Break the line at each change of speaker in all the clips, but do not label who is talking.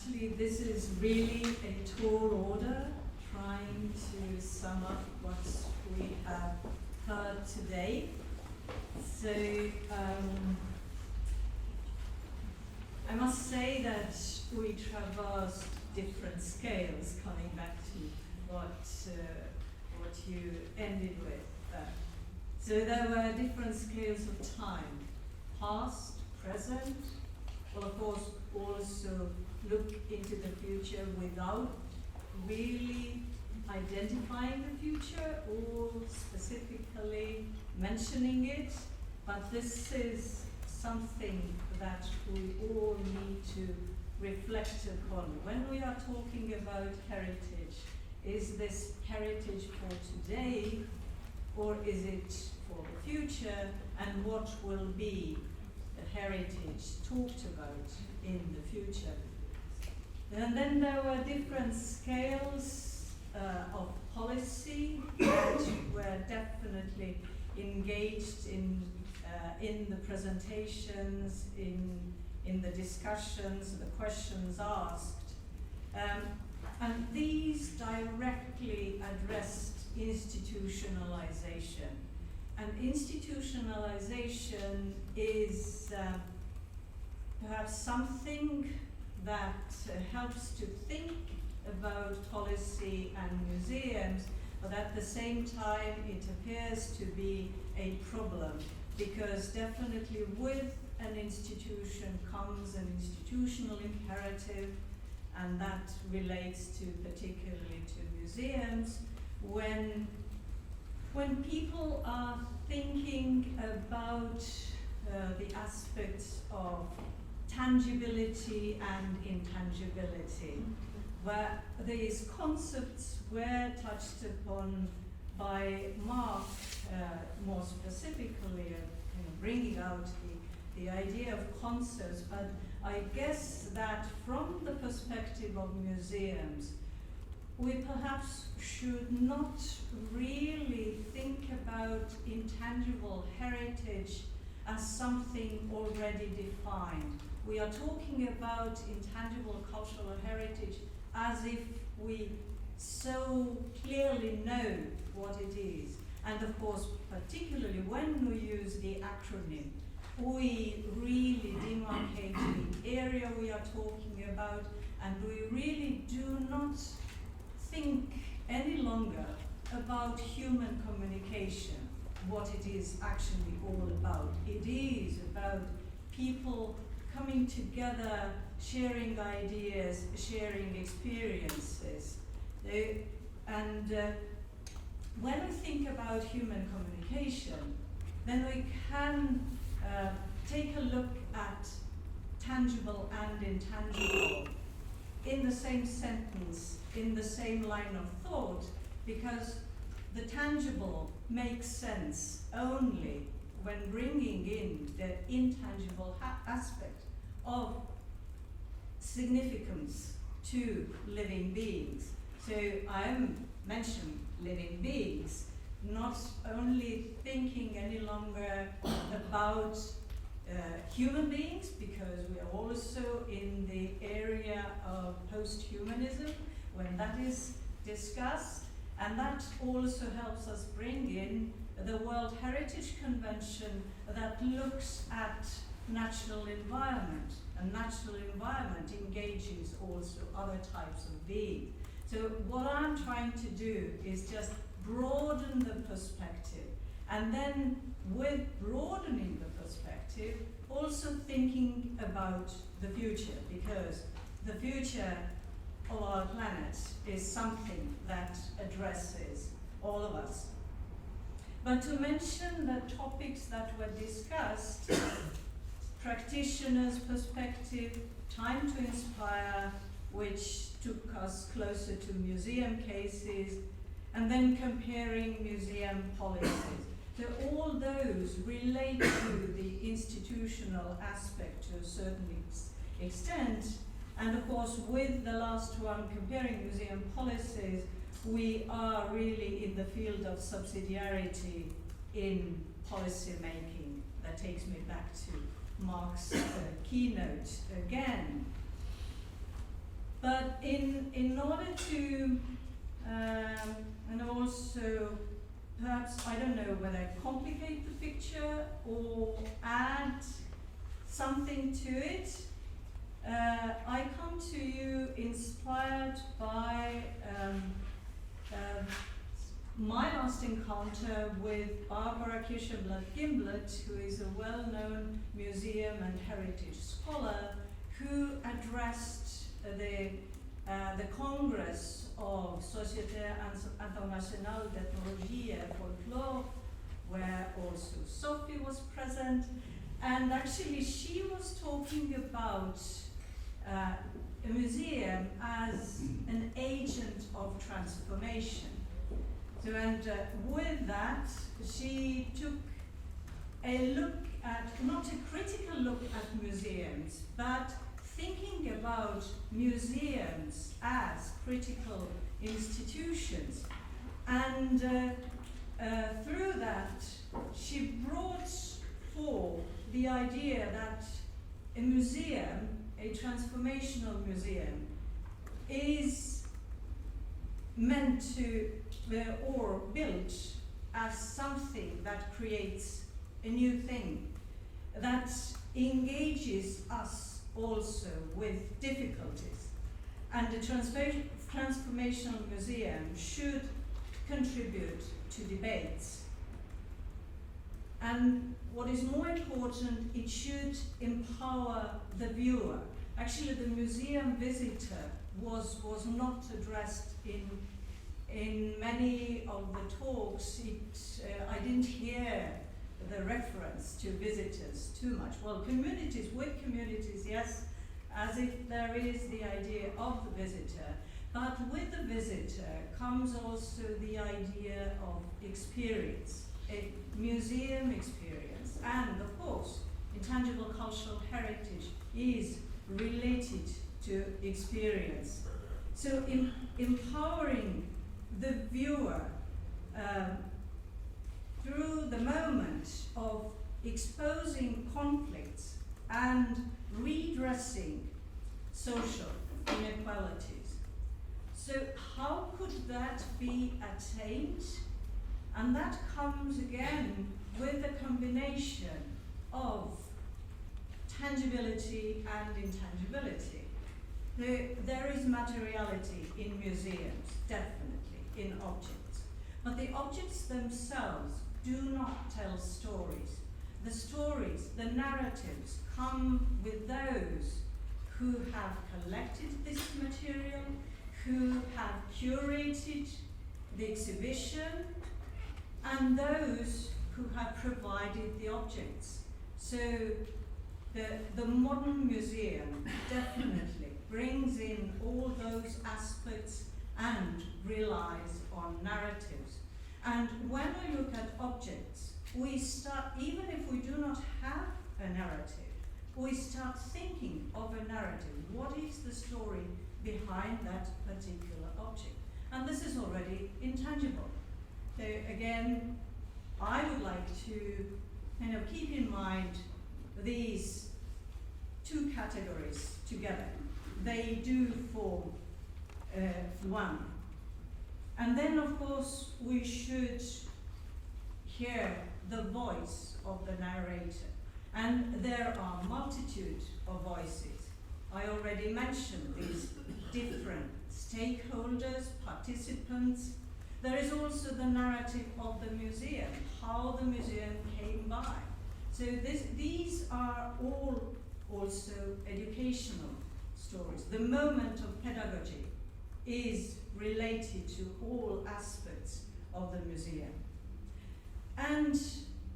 Actually, this is really a tall order, trying to sum up what we have heard today. So, I must say that we traversed different scales, coming back to what you ended with. So there were different scales of time, past, present, well, of course, also look into the future without really identifying the future or specifically mentioning it, but this is something that we all need to reflect upon. When we are talking about heritage, is this heritage for today or is it for the future, and what will be the heritage talked about in the future? And then there were different scales of policy that were definitely engaged in the presentations, in the discussions, the questions asked. And these directly addressed institutionalization. And institutionalization is perhaps something that helps to think about policy and museums, but at the same time it appears to be a problem, because definitely with an institution comes an institutional imperative, and that relates to particularly to museums. When people are thinking about the aspects of tangibility and intangibility, where these concepts were touched upon by Mark more specifically, bringing out the idea of concepts, but I guess that from the perspective of museums, we perhaps should not really think about intangible heritage as something already defined. We are talking about intangible cultural heritage as if we so clearly know what it is. And of course, particularly when we use the acronym, we really demarcate the area we are talking about, and we really do not think any longer about human communication, what it is actually all about. It is about people coming together, sharing ideas, sharing experiences. And when we think about human communication, then we can take a look at tangible and intangible in the same sentence, in the same line of thought, because the tangible makes sense only when bringing in the intangible aspect of significance to living beings. So I mentioned living beings, not only thinking any longer about human beings, because we are also in the area of post-humanism when that is discussed, and that also helps us bring in the World Heritage Convention that looks at natural environment, and natural environment engages also other types of being. So what I'm trying to do is just broaden the perspective, and then with broadening the perspective, also thinking about the future, because the future of our planet is something that addresses all of us. But to mention the topics that were discussed, practitioners' perspective, time to inspire, which took us closer to museum cases, and then comparing museum policies. So all those relate to the institutional aspect to a certain extent, and of course with the last one, comparing museum policies, we are really in the field of subsidiarity in policy making. That takes me back to Mark's keynote again. But in order to, and also perhaps, I don't know whether complicate the picture or add something to it, I come to you inspired by my last encounter with Barbara Kirschenblatt-Gimblet, who is a well-known museum and heritage scholar, who addressed the Congress of Société Internationale d'Ethnologie et Folklore, where also Sophie was present. And actually she was talking about a museum as an agent of transformation. So, and with that, she took a look at, not a critical look at museums, but thinking about museums as critical institutions. And through that, she brought forth the idea that a museum, a transformational museum, is meant to, or built as something that creates a new thing, that engages us also with difficulties. And the transformational museum should contribute to debates. And what is more important, it should empower the viewer. Actually, the museum visitor was not addressed in many of the talks. I didn't hear the reference to visitors too much. Well, communities, with communities, yes, as if there is the idea of the visitor, but with the visitor comes also the idea of experience, a museum experience, and of course, intangible cultural heritage is related to experience. So empowering the viewer through the moment of exposing conflicts and redressing social inequalities. So how could that be attained? And that comes again with a combination of tangibility and intangibility. There is materiality in museums, definitely, in objects. But the objects themselves do not tell stories. The stories, the narratives, come with those who have collected this material, who have curated the exhibition, and those who have provided the objects. So the modern museum definitely brings in all those aspects and relies on narratives. And when I look at objects, we start, even if we do not have a narrative, we start thinking of a narrative. What is the story behind that particular object? And this is already intangible. So again, I would like to kind of keep in mind these two categories together. They do form one. And then, of course, we should hear the voice of the narrator. And there are multitude of voices. I already mentioned these different stakeholders, participants. There is also the narrative of the museum, how the museum came by. So these are all also educational stories. The moment of pedagogy is related to all aspects of the museum. And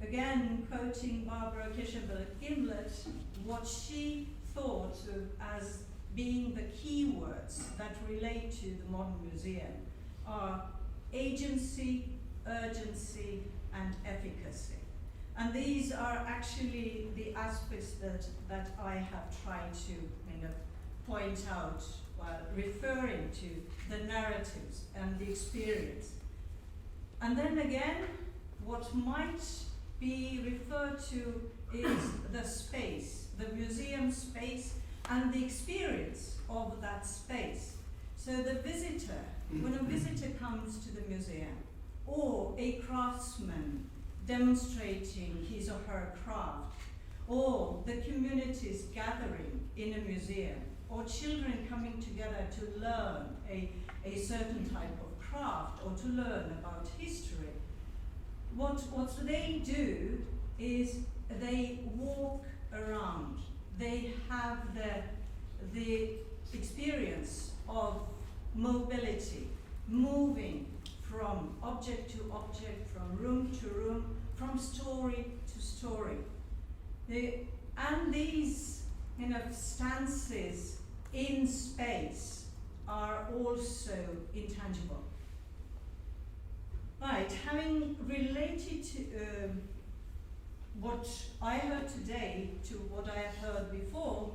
again, quoting Barbara Kirschenblatt-Gimblet, what she thought of as being the key words that relate to the modern museum are agency, urgency, and efficacy. And these are actually the aspects that I have tried to kind of point out while referring to the narratives and the experience. And then again, what might be referred to is the space, the museum space, and the experience of that space. So the visitor, when a visitor comes to the museum, or a craftsman demonstrating his or her craft, or the communities gathering in a museum, or children coming together to learn a certain type of craft or to learn about history, what they do is they walk around. They have the experience of mobility, moving from object to object, from room to room, from story to story. And these kind of stances in space are also intangible. Right, having related to what I heard today to what I have heard before,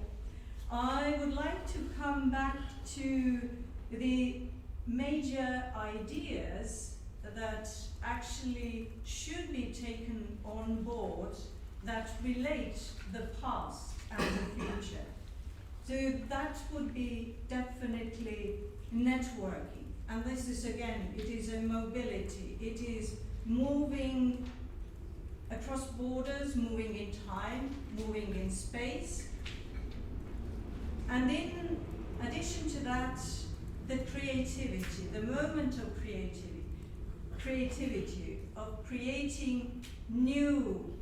I would like to come back to the major ideas that actually should be taken on board that relate the past and the future. So that would be definitely networking. And this is, again, it is a mobility. It is moving across borders, moving in time, moving in space. And in addition to that, the creativity, the moment of creativity of creating new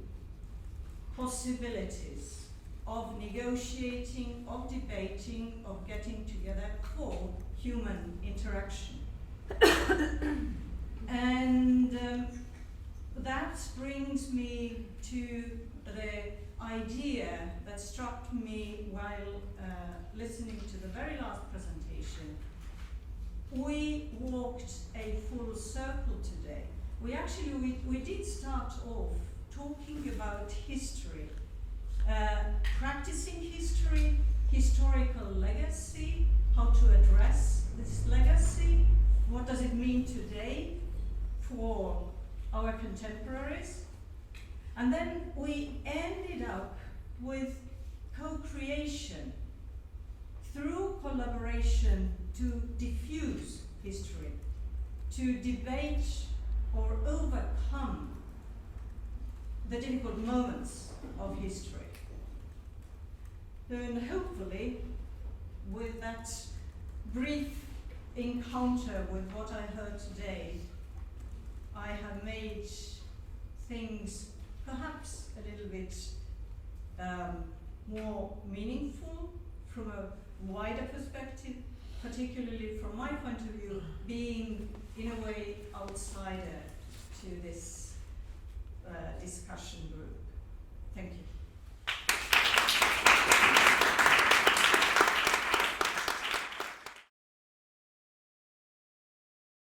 possibilities, of negotiating, of debating, of getting together for human interaction. And that brings me to the idea that struck me while listening to the very last presentation. We walked a full circle today. We did start off talking about history, practicing history, historical legacy, how to address this legacy, what does it mean today for our contemporaries. And then we ended up with co-creation through collaboration to diffuse history, to debate or overcome the difficult moments of history. And hopefully, with that brief encounter with what I heard today, I have made things perhaps a little bit more meaningful from a wider perspective, particularly from my point of view, being in a way outsider to this discussion group. Thank you.